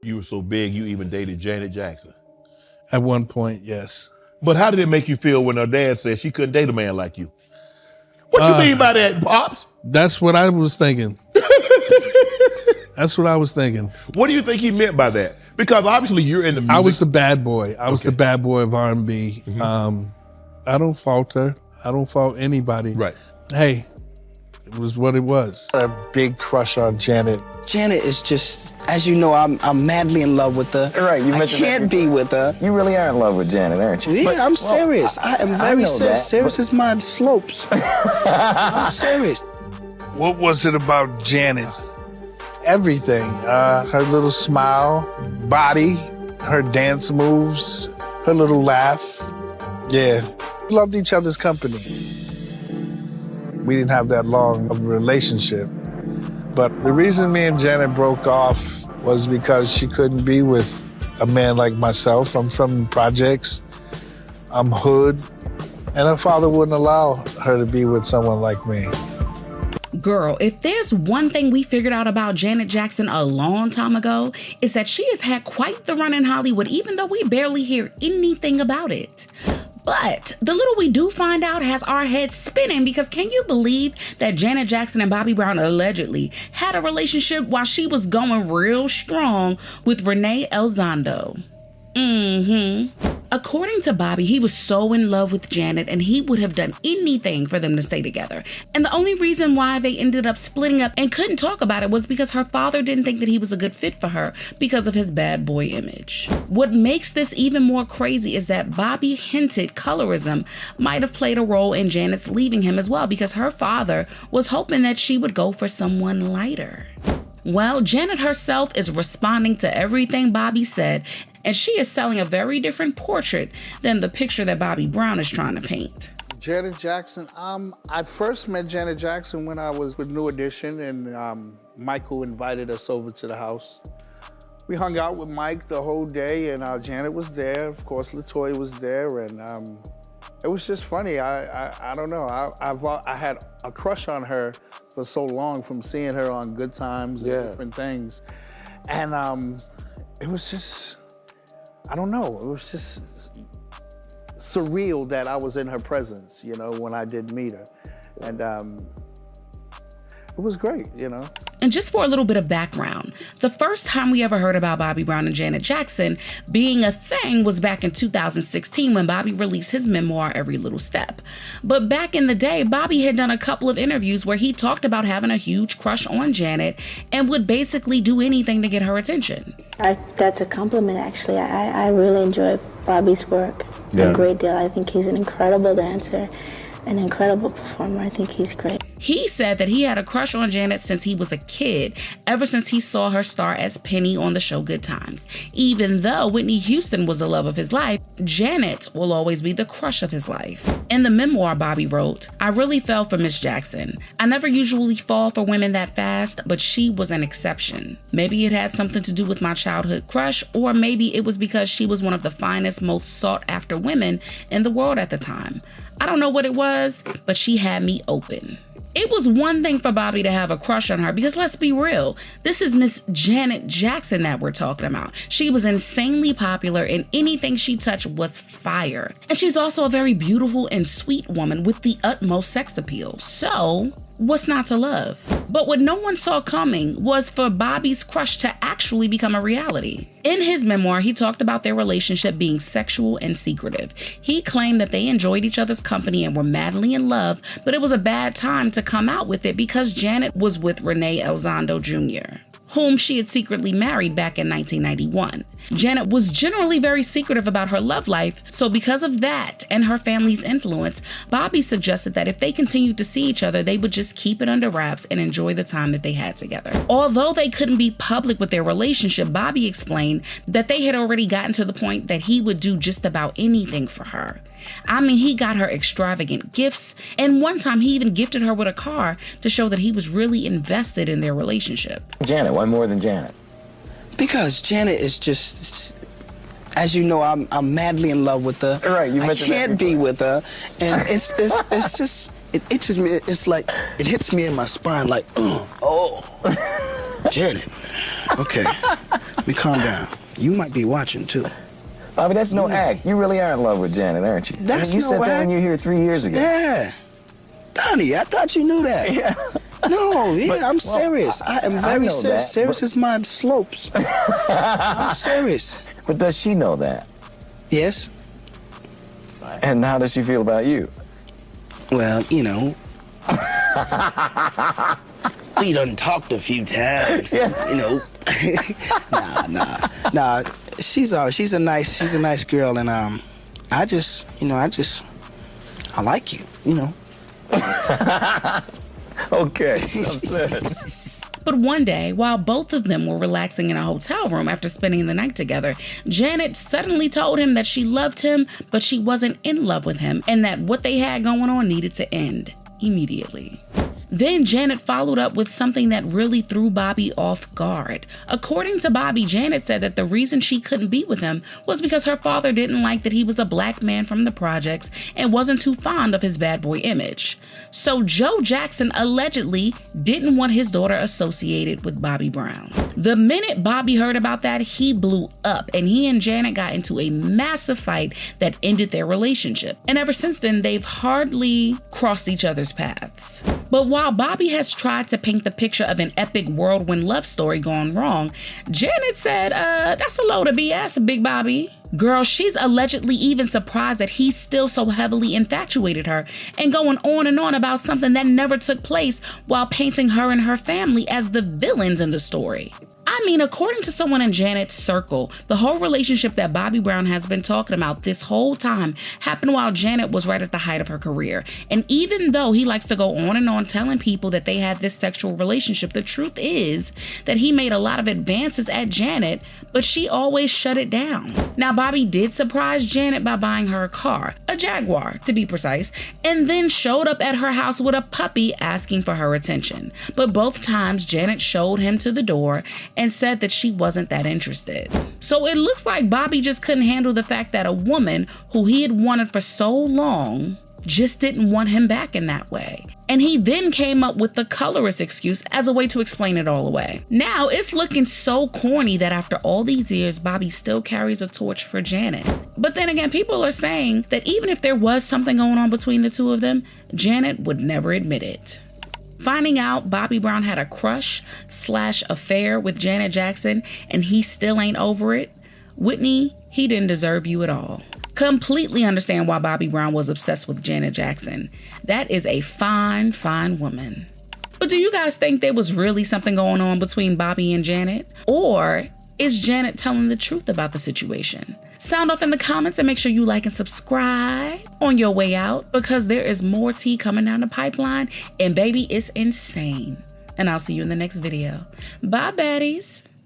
You were so big, you even dated Janet Jackson. At one point, yes. But how did it make you feel when her dad said she couldn't date a man like you? What you mean by that, Pops? That's what I was thinking. That's what I was thinking. What do you think he meant by that? Because obviously you're in the music. I was the bad boy. I was the bad boy of R&B. I don't fault her. I don't fault anybody. Right. Hey, it was what it was. A big crush on Janet. Janet is just, as you know, I'm madly in love with her. Right, you mentioned I can't be with her. You really are in love with Janet, aren't you? Yeah, I'm serious. I am very serious. Serious as my slopes. I'm serious. What was it about Janet? Everything. Her little smile, body, her dance moves, her little laugh. Yeah. We loved each other's company. We didn't have that long of a relationship. But the reason me and Janet broke off was because she couldn't be with a man like myself. I'm from projects. I'm hood. And her father wouldn't allow her to be with someone like me. Girl, if there's one thing we figured out about Janet Jackson a long time ago, it's that she has had quite the run in Hollywood, even though we barely hear anything about it. But the little we do find out has our heads spinning, because can you believe that Janet Jackson and Bobby Brown allegedly had a relationship while she was going real strong with Rene Elizondo? According to Bobby, he was so in love with Janet and he would have done anything for them to stay together. And the only reason why they ended up splitting up and couldn't talk about it was because her father didn't think that he was a good fit for her because of his bad boy image. What makes this even more crazy is that Bobby hinted colorism might have played a role in Janet's leaving him as well, because her father was hoping that she would go for someone lighter. Well, Janet herself is responding to everything Bobby said, and she is selling a very different portrait than the picture that Bobby Brown is trying to paint. Janet Jackson, I first met Janet Jackson when I was with New Edition, and Michael invited us over to the house. We hung out with Mike the whole day, and Janet was there. Of course, LaToya was there, and it was just funny. I don't know. I had a crush on her for so long from seeing her on Good Times and different things. And it was just, I don't know, it was just surreal that I was in her presence, you know, when I did meet her. And it was great, you know. And just for a little bit of background, the first time we ever heard about Bobby Brown and Janet Jackson being a thing was back in 2016 when Bobby released his memoir, Every Little Step. But back in the day, Bobby had done a couple of interviews where he talked about having a huge crush on Janet and would basically do anything to get her attention. That's a compliment, actually. I really enjoy Bobby's work a great deal. I think he's an incredible dancer, an incredible performer. I think he's great. He said that he had a crush on Janet since he was a kid, ever since he saw her star as Penny on the show Good Times. Even though Whitney Houston was the love of his life, Janet will always be the crush of his life. In the memoir, Bobby wrote, "I really fell for Miss Jackson. I never usually fall for women that fast, but she was an exception. Maybe it had something to do with my childhood crush, or maybe it was because she was one of the finest, most sought after women in the world at the time. I don't know what it was, but she had me open." It was one thing for Bobby to have a crush on her, because let's be real, this is Miss Janet Jackson that we're talking about. She was insanely popular and anything she touched was fire. And she's also a very beautiful and sweet woman with the utmost sex appeal. So, what's not to love? But what no one saw coming was for Bobby's crush to actually become a reality. In his memoir, he talked about their relationship being sexual and secretive. He claimed that they enjoyed each other's company and were madly in love, but it was a bad time to come out with it because Janet was with Rene Elizondo Jr., whom she had secretly married back in 1991. Janet was generally very secretive about her love life, so because of that and her family's influence, Bobby suggested that if they continued to see each other, they would just keep it under wraps and enjoy the time that they had together. Although they couldn't be public with their relationship, Bobby explained that they had already gotten to the point that he would do just about anything for her. I mean, he got her extravagant gifts, and one time he even gifted her with a car to show that he was really invested in their relationship. Janet, why more than Janet? Because Janet is just, as you know, I'm madly in love with her. Right, you mentioned I can't that be with her, and it's just, it itches me. It's like it hits me in my spine, like, oh, Janet. Okay, Bobby, calm down. You might be watching, too. Bobby, that's no act. You really are in love with Janet, aren't you? That's you no said that act. when you were here 3 years ago. Yeah. Donnie, I thought you knew that. Yeah. No, yeah, But- I'm well, serious. I am I very know serious. that, Serious but- as my slopes. I'm serious. But does she know that? Yes. And how does she feel about you? Well, you know. We done talked a few times. Yeah. You know. Nah. She's a nice girl, and I like you. You know. Okay, I'm sad. But one day, while both of them were relaxing in a hotel room after spending the night together, Janet suddenly told him that she loved him, but she wasn't in love with him, and that what they had going on needed to end immediately. Then Janet followed up with something that really threw Bobby off guard. According to Bobby, Janet said that the reason she couldn't be with him was because her father didn't like that he was a black man from the projects and wasn't too fond of his bad boy image. So Joe Jackson allegedly didn't want his daughter associated with Bobby Brown. The minute Bobby heard about that, he blew up, and he and Janet got into a massive fight that ended their relationship. And ever since then, they've hardly crossed each other's paths. But while Bobby has tried to paint the picture of an epic whirlwind love story gone wrong, Janet said, that's a load of BS, Big Bobby. Girl, she's allegedly even surprised that he's still so heavily infatuated her and going on and on about something that never took place, while painting her and her family as the villains in the story. I mean, according to someone in Janet's circle, the whole relationship that Bobby Brown has been talking about this whole time happened while Janet was right at the height of her career. And even though he likes to go on and on telling people that they had this sexual relationship, the truth is that he made a lot of advances at Janet, but she always shut it down. Now, Bobby did surprise Janet by buying her a car, a Jaguar to be precise, and then showed up at her house with a puppy asking for her attention. But both times Janet showed him to the door and said that she wasn't that interested. So it looks like Bobby just couldn't handle the fact that a woman who he had wanted for so long just didn't want him back in that way. And he then came up with the colorist excuse as a way to explain it all away. Now it's looking so corny that after all these years, Bobby still carries a torch for Janet. But then again, people are saying that even if there was something going on between the two of them, Janet would never admit it. Finding out Bobby Brown had a crush/affair with Janet Jackson and he still ain't over it, Whitney, he didn't deserve you at all. Completely understand why Bobby Brown was obsessed with Janet Jackson. That is a fine, fine woman. But do you guys think there was really something going on between Bobby and Janet? Or is Janet telling the truth about the situation? Sound off in the comments and make sure you like and subscribe on your way out, because there is more tea coming down the pipeline, and baby, it's insane. And I'll see you in the next video. Bye, baddies.